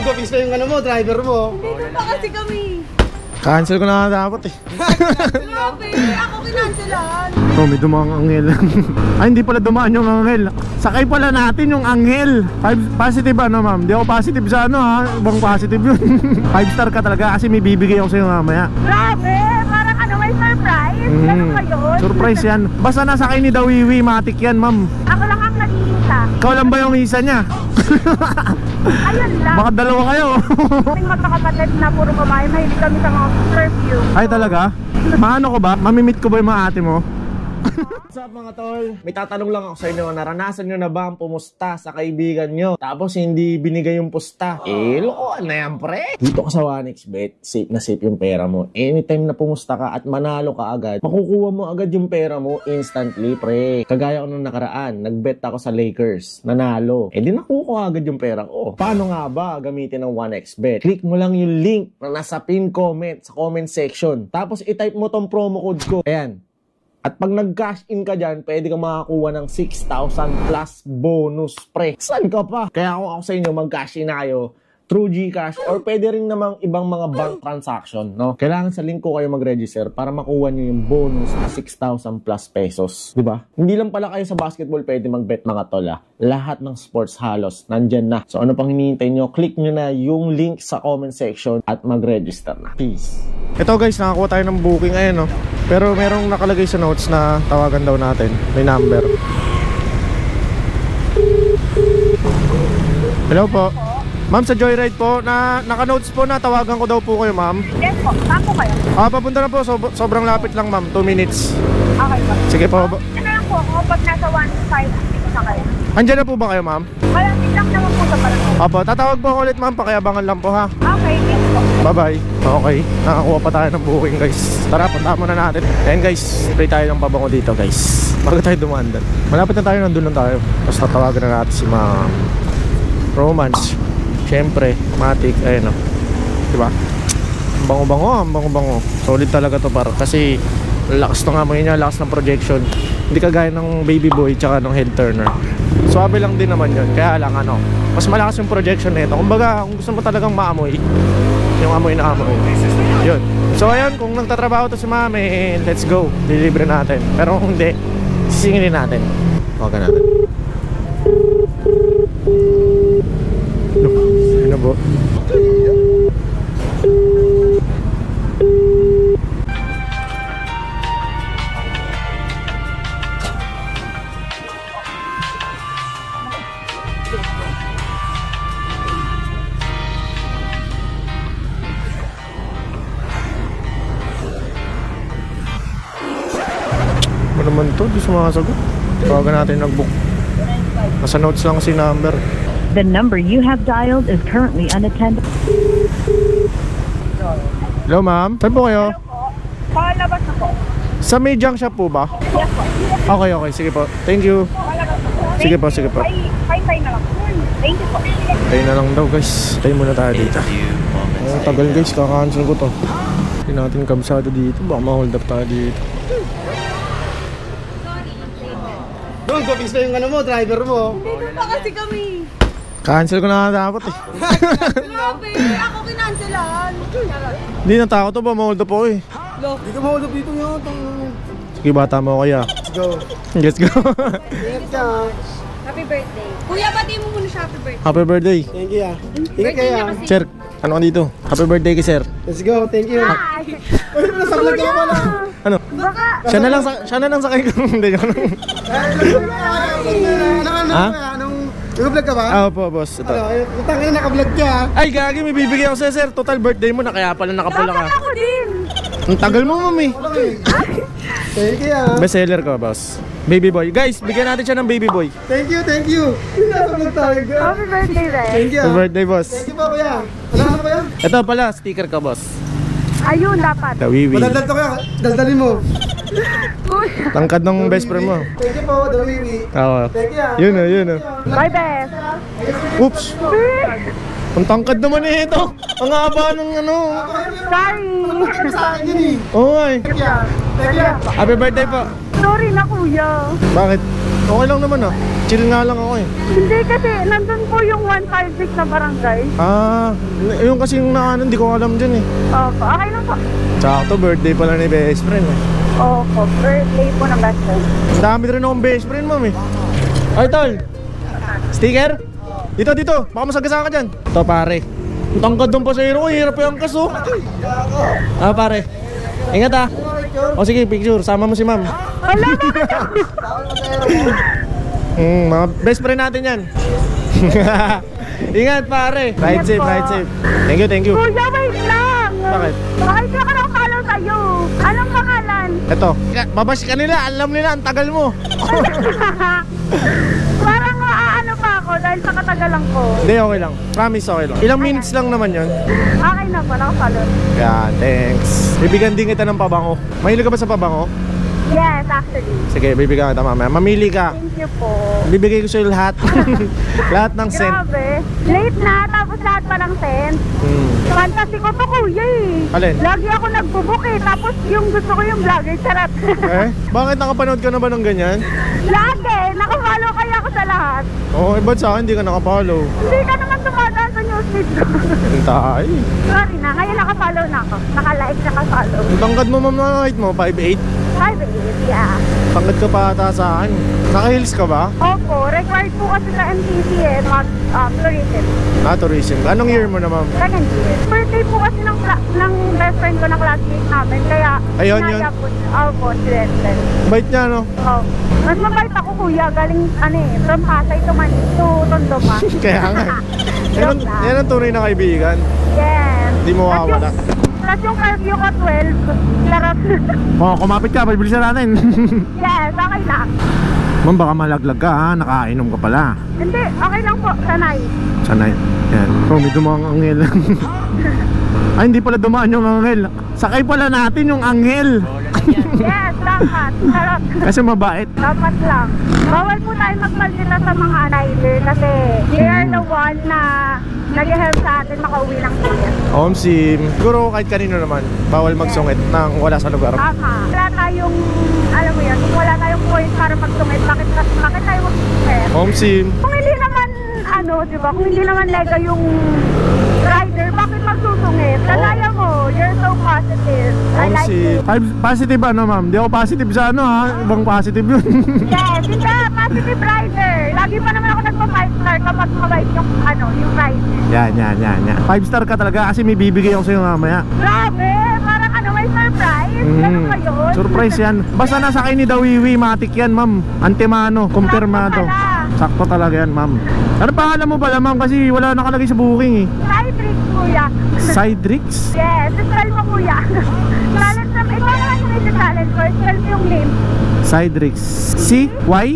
Gupis pa yung ano mo, driver mo. Dito pa kasi kami. Cancel ko na dapat eh. Grabe, ako kinancelan. Oh, may dumaan anghel. Ay, hindi pala dumaan yung anghel. Sakay pala natin yung anghel. Positive ano, ma'am? Hindi ako positive sa ano ha. Ibang positive yun. 5 star ka talaga kasi may bibigay ako sa'yo mamaya. Grabe, parang ano, may surprise. Ganun ba yun? Surprise yan. Basta nasakay ni Dawiwi, matik yan, ma'am. Ako lang ang nag-iisa. Ikaw lang ba yung isa niya? Ayun lang. Baka dalawa kayo. Kaming magkakapatid na puro babae, mahilig kami sa mga perfume. Ay talaga? Maano ko ba? Mamimit ko ba yung mga ate mo? What's up mga tol? May tatanong lang ako sa inyo. Naranasan nyo na ba ang pumusta sa kaibigan nyo? Tapos hindi binigay yung pusta? Lokohan na yan pre. Dito ka sa 1xBet, safe na safe yung pera mo. Anytime na pumusta ka at manalo ka agad, makukuha mo agad yung pera mo instantly pre. Kagaya ko nung nakaraan, nagbet ako sa Lakers, nanalo. Di nakukuha agad yung pera ko. Paano nga ba gamitin ng 1xBet? Click mo lang yung link na nasa pin comment sa comment section. Tapos i-type mo tong promo code ko. Ayan. At pag nag-cash in ka dyan, pwede ka makakuha ng 6,000 plus bonus pre. Saan ka pa? Kaya kung ako sa inyo, mag-cash in na kayo through GCash or pwede rin namang ibang mga bank transaction, no? Kailangan sa link ko kayo mag-register para makuha nyo yung bonus na 6,000 plus pesos. Diba? Hindi lang pala kayo sa basketball pwede mag-bet mga tola. Lahat ng sports halos, nandyan na. So ano pang hinihintay nyo? Click nyo na yung link sa comment section at mag-register na. Peace! Ito guys, nakakuha tayo ng booking ayun no. Pero merong nakalagay sa notes na tawagan daw natin. May number. Hello po. Ma'am, sa Joyride po, naka-notes po na tawagan ko daw po kayo, ma'am. Yes po, saan po kayo? Papunta na po, sobrang lapit lang, ma'am. 2 minutes. Okay po. Sige po. Ano lang po ako pag nasa 1.5 na kayo? Andyan na po ba kayo, ma'am? Malapit lang naman po sa barangay. Opo, tatawag po ako ulit, ma'am. Pakiabangan lang po, ha? Okay, yes po. Bye-bye. Okay, nakakuha pa tayo ng booking, guys. Tara, punta muna natin. Ayan, guys. Spray tayo ng pabango dito, guys. Bago tayo dumaan doon. Malapit na tayo, nandun lang tayo. Tapos tatawagan na natin si Ma'am Romance. Siyempre, matik, ayun o. Diba? Bango-bango. Solid talaga to par. Kasi, lakas ng amoy niya, lakas ng projection. Hindi kagaya ng baby boy tsaka ng head turner. Suwabe lang din naman yun. Kaya lang ano, mas malakas yung projection nito. Kumbaga, kung gusto mo talagang maamoy, yung amoy na amoy. Yun. So ayun, kung nagtatrabaho to si Mami, let's go. Dilibre natin. Pero kung hindi, sisingilin natin. Okay natin. Ano po? Ano naman to? Di sumasagot. Tawagan natin nag-book. Nasa notes lang kasi number. The number you have dialed is currently unattended. Hello ma'am, saan po kayo? Palabas na po. Sa may junk shop po ba? Yes po. Okay, sige po. Thank you. Sige po. Pay na lang. Thank you po. Tayo na lang daw guys. Tayo muna tayo dito. Tagal guys, kaka-cancel ko to. Hindi natin kabsado dito. Baka ma-hold up tayo dito. Doon, Gupis pa yung ano mo, driver mo. Dito pa kasi kami. Cancel ko na dapat eh. Grabe, ako kinancelan. Hindi natakot to ba? Ma-hold up ako eh. Hindi ka maulap dito yun. Sige, bata mo kaya. Let's go. Let's go. Ingat ka. Happy birthday. Kuya, pati mo muna siya happy birthday. Happy birthday. Thank you ah. Ingat kayo ah. Sir, ano ka dito? Happy birthday kay sir. Let's go, thank you. Hi! Uy, nasa vlog ka pala. Ano? Baka, Siya na lang sakay ko. Hindi ko na. Ha? Nag-vlog ka ba? Opo, boss. Ito. Utang ka na naka-vlog ka. Ay, gagi, may bibigyan ako sa'yo, sir. Total birthday mo na, kaya pala nakapula ka. ako din. Ang tagal mo, mami. Thank you ah. Best seller ko, boss. Baby boy. Guys, bigyan natin siya ng baby boy. Thank you. Nasa vlog tayo. Happy birthday, Ray. Thank you. Happy birthday, boss. Thank you po kuya. Ano ba yan? Ito pala, sticker ka, boss. Ayun, dapat. Dawiwi. Madaldal to kaya. Daldalin mo. Tangkad ng best friend mo. Thank you po, Dawiwi. Oo. Thank you ah. Yun. Bye, Beth. Oops. Ang tangkad naman eh ito. Ang haba ng ano. Sorry. Sa akin yun eh. Oo, ay. Thank you. Happy birthday po. Sorry na kuya. Bakit? Okay lang naman ah. Chill nga lang ako eh. Hindi kasi nandun po yung 156 na barangay. Ah, yung kasi yung naanan, hindi ko alam dyan eh. Opo, okay lang po. Sakto, birthday pala ni best friend eh. Opo, birthday po ng best friend. Ang dami rin akong best friend, ma'am eh. Ay, tol! Sticker? Dito, dito! Baka masagasaan ka dyan. Ito, pare. Ang tangkad ng pasayro ko, hirap yung angkas oh. Ah, pare. Ingat ah. O sige, picture. Sama mo si ma'am. Wala ba? Mga best friend natin yan. Ingat, pare. Ride Ingat safe, po. ride safe. Thank you, thank you. Kuya, wait lang. Bakit? Bakit ka nakapalo sa'yo? Anong pangalan? Ito. Babash ka nila. Alam nila, ang tagal mo. Parang ano pa ako dahil sa katagalan ko. Hindi, okay lang. Promise, okay lang. Ilang minutes lang naman yun. Okay na po, nakapalo. Yan, thanks. Bibigyan din kita ng pabango. Mahilig ka ba sa pabango? Yes, actually. Sige, bibigyan kita mamaya. Mamili ka. Thank you po. Bibigay ko sa'yo lahat. Lahat ng scent. Grabe. Late na, tapos lahat pa ng scent. Fantasy ko to kuya eh. Alin? Lagi ako nagbubuk eh. Tapos yung gusto ko yung vlogger, charot. Eh? Bakit nakapanood ka na ba ng ganyan? Lagi, nakafollow kaya ako sa lahat. Oo, ba't sa akin hindi ka nakapollow? Hindi ka naman tumadaan sa newsfeed ko. Hintay. Sorry na, ngayon nakafollow na ako. Naka-like, naka-follow. Ang tangkad mo, ma'am, na height mo, 5'8". 5'8", yeah. Tangkad ka pa ata sa akin. Naka-heels ka ba? Opo, required po kasi sa MTC eh, tourism. Ah, tourism. Anong year mo na, ma'am? Second year. Birthday po kasi ng best friend ko na classmate namin, kaya Ayun, inaya yun. po niya. Opo, student. Bait niya, no? Oh. Mas mabait ako kuya, galing from Pasay to Tondo pa. Kaya nga. Yan Joke ang tunay na kaibigan. Yes. Di mo mawawala. Plus yung curfew ko 12. Larap. Oh, kumapit ka, pabilisan natin. Yes, okay lang. Ma'am, baka malaglag ka ha, nakainom ka pala. Hindi, okay lang po, sanay. Sanay. Yan. Oh, may dumang anghel. Ay, hindi pala dumaan yung anghel. Sakay pala natin yung anghel. Yes, dapat. Charot. Kasi mabait. Dapat lang. Bawal po tayo magpalsila sa mga rider kasi they are the one na nag-help sa atin makauwi ng ticket. Sim. Siguro kahit kanino naman, bawal magsungit nang wala sa lugar. Tama. Wala tayong, alam mo yun, kung wala tayong point para magsungit, bakit tayo magsungit? Sim. Kung hindi naman, di ba, kung hindi naman lega yung rider, bakit magsusungit? Kagaya mo, you're so positive. I like you. Positive ano, ma'am? Di ako positive sa ano ha, ibang positive yun. Yes, hindi, positive rider. Lagi pa naman ako nagpa-5 star kapag mabait yung, yung rider. Yan. 5 star ka talaga kasi may bibigay ako sa'yo mamaya. Grabe, parang may surprise. Ganun ba yun? Surprise yan. Basta nasa kay ni Dawiwi, matik yan, ma'am. Antemano, kumpirmado. Sakto talaga yan, ma'am. Ano pangalan mo pala, ma'am? Kasi wala nakalagay sa booking eh. Cydrix, kuya. Cydrix? Yes, spell mo kuya. Challenge na, ikaw naman yung challenge ko. Spell mo yung name. Cydrix. C-Y?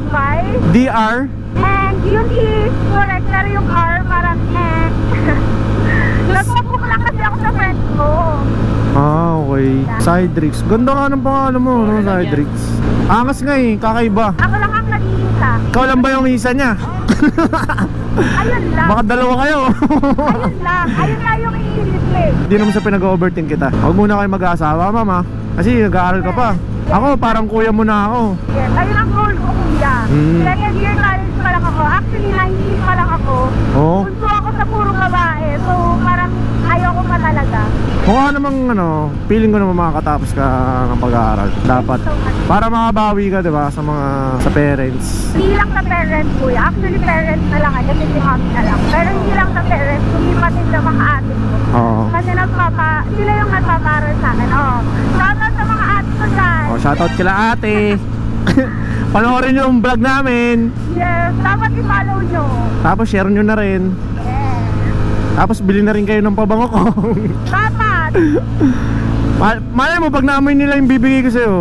Y. D-R? And yung E, correct. Pero yung R, parang nagpabook lang kasi ako sa friend ko. Ah, okay. Cydrix. Ganda nga ng pangalan mo, no? Cydrix. Angas nga eh, kakaiba. Ako lang ang nag-iisa. Ikaw lang ba yung isa niya? Ayun lang. Baka dalawa kayo. Ayun lang. Ayun lang yung iisip eh. Hindi naman sa pinag-overthink kita. Huwag muna kayo mag-aasawa, mama. Kasi nag-aaral ka pa. Ako, parang kuya mo na ako. Yes, ayun ang goal ko kuya. Second year college pa lang ako. Actually, 19 pa lang ako. Oo. Punso ako sa puro babae. So, parang ayoko pa talaga. Mukha namang feeling ko naman makakatapos ka ng pag-aaral. Dapat. Para makabawi ka, diba? Sa parents. Hindi lang sa parents kuya. Actually, parents na lang. Kasi si mommy na lang. Pero hindi lang sa parents. Hindi pati sa mga ate ko. Oo. Kasi sila yung nagpaparal sa akin. Shoutout sa mga ate ko dyan. Oh, shoutout kila ate. Panoorin nyo yung vlog namin. Yes, dapat i-follow nyo. Tapos share nyo na rin. Yes. Tapos bili na rin kayo ng pabango ko. Dapat. Malay mo, pag naamoy nila yung bibigay ko sa'yo,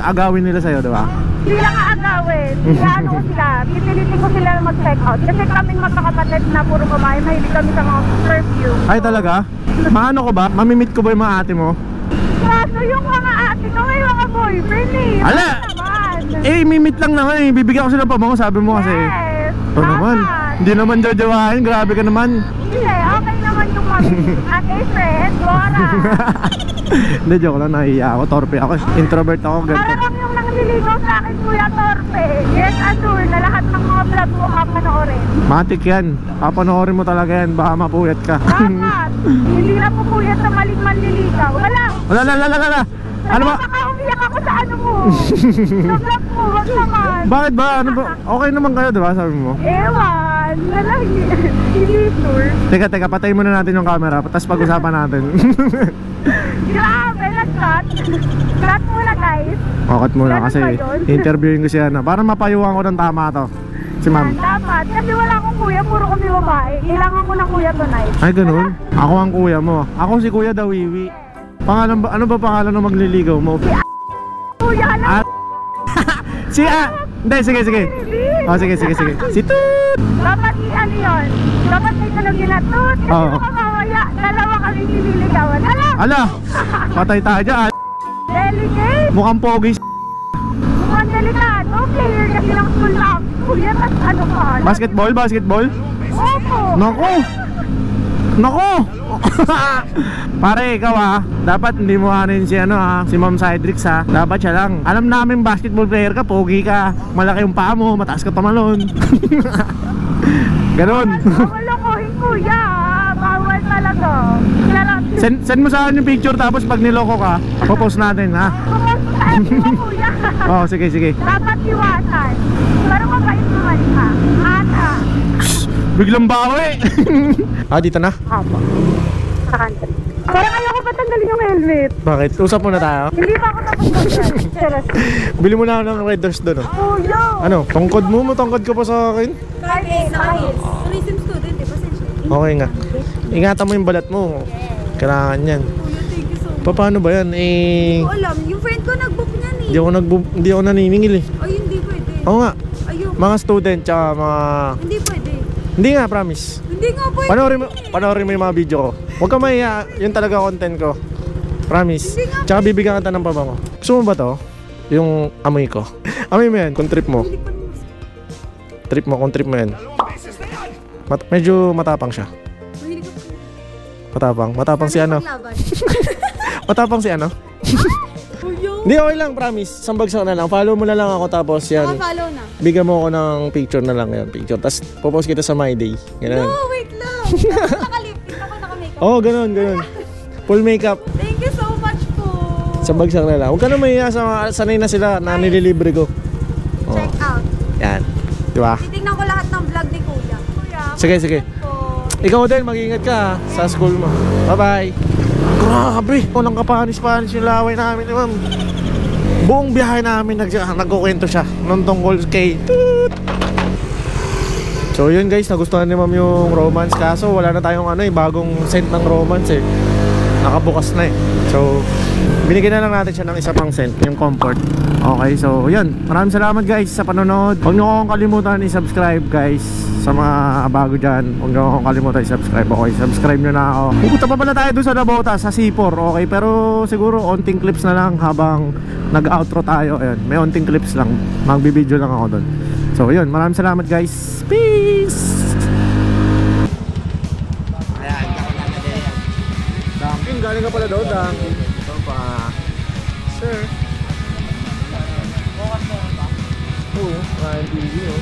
agawin nila sa'yo, diba? Hindi lang aagawin. Ano ko sila. Pipilitin ko sila mag-check out. Kasi kaming magkakapatid na puro kumain. Mahilig kami sa mga perfume. Ay talaga? Maano ko ba? Mamimit ko ba yung mga ate mo? Kaso yung mga ate ko may mga boyfriend eh. Ala! Mimit lang naman eh. Bibigyan ko sila ng pabango, sabi mo kasi. Yes. Ito naman. Hindi naman jajawahin. Grabe ka naman. Hindi, okay naman yung mami. Ate friend, Laura. Hindi, joke lang. Nahiya ako. Torpe ako. Introvert ako. Para Ganito. lang yung manliligaw sa akin, Kuya Torpe. Yes, assure na lahat ng mga vlog mo kapanoorin. Matik yan. Papanoorin mo talaga yan. Baka mapuyat ka. Dapat. Hindi na po kuya sa maling manliligaw. Wala. Wala. Ano ba? Baka umiyak ako sa ano mo. Sa vlog mo, wag naman. Bakit ba? Ano ba? Okay naman kayo, diba? Sabi mo. Ewan. Wala, hindi sure. Teka, patayin muna natin yung camera. Tapos pag-usapan natin. Grabe, nag-cut. Cut muna, guys. Cut muna Ganun kasi ba yun? interviewin ko siya na. Para mapayuhan ko ng tama to. Si ma'am. Dapat. Kasi wala akong kuya, puro kami babae. Kailangan ko ng kuya tonight. Ay, ganun? Ako ang kuya mo. Ako si Kuya Dawiwi. Pangalan ba? Ano ba pangalan ng magliligaw mo? Kuya, alam Hindi, sige. Oh, sige. Si Toot! dapat ano yun? Dapat may tanongin na Toot. Kasi Oo. baka mamaya, dalawa kami nililigawan. Alam! Ala! Patay tayo dyan. Delicate! Mukhang pogi. Mukhang delikado. Player kasi ng school na ako. Kuya, tas ano ka? Basketball? Opo! Nako! Pare, ikaw dapat hindi mo anin si si Ma'am Cydrix Dapat siya lang. Alam namin basketball player ka, pogi ka, malaki yung paa mo, mataas ka tumalon. Ganon. Bawal lokohin kuya. Bawal talaga. Send mo sa akin yung picture tapos pag niloko ka, popost natin Pumasok sa FB mo kuya. Oh, sige. Dapat iwasan. Pero mabait naman ka. Ata. Biglang bawi. Dito na? Apo. Sa country. Parang ayoko ba tanggalin yung helmet? Bakit? Usap muna tayo. Hindi pa ako tapos mag-helmet. Bili mo na ako ng Red Doors doon Kuya! Ano? Tungkod mo? Matungkod ka pa sa akin? Kahit. Tourism student, pasensya. Okay nga. Ingatan mo yung balat mo. Kailangan yan. Kuya, thank you so much. Paano ba yan? Hindi ko alam, yung friend ko nag-book niyan eh. Hindi ako naniningil eh. Ay, hindi pwede. Oo nga. Ayun. Mga student tsaka mga... Hindi pwede. Hindi nga, promise. Hindi nga pwede. Panoorin mo yung mga video ko. Huwag ka mahiya. Yun talaga content ko. Promise. Hindi nga Tsaka bibigyan kita ng pabango. Gusto mo ba to? Yung amoy ko. Amoy mo yan kung trip mo. Kung trip mo yan. Medyo matapang siya. Mahilig ako. Matapang si ano? Paglaban. Matapang si ano? Kuya. Hindi, okay lang, promise. Sambagsak na lang. Follow mo na lang ako tapos yan. Follow na. Bigyan mo ako ng picture na lang yan. Picture. Tapos popost kita sa My Day. Ganun. No, wait lang. Nakalipit ako, naka-makeup. Oo, ganun. Full makeup. Thank you so much po. Sambagsak na lang. Huwag ka na mahiya sa sanay na sila na nililibre ko. Oo. Check out. Yan. Di ba? Titignan ko lahat ng vlog ni Kuya. Kuya. Sige. Po. Ikaw din, mag-ingat ka sa school mo. Bye-bye. Grabe. Walang kapanis-panis yung laway namin ni ma'am. Buong biyahe namin nagkukwento siya nung tungkol kay Toot. So yun guys, nagustuhan ni ma'am yung romance. Kaso wala na tayong bagong scent ng romance eh. Nakabukas na eh. So binigyan na lang natin siya ng isa pang scent, yung comfort. Okay, so yun. Maraming salamat guys sa panonood. Huwag nyo akong kalimutan i-subscribe guys. Sa mga bago dyan, huwag nyo akong kalimutan i-subscribe. Okay, subscribe nyo na ako. Pupunta pa pala tayo doon sa Nabota, sa C4. Okay, pero siguro onting clips na lang habang nag-outro tayo. Ayun, may onting clips lang. Magbibideo lang ako doon. So yun, maraming salamat guys. Peace! Dunkin, galing ka pala doon, Dunkin. Ito pa. Sir. Oo, TV, oh.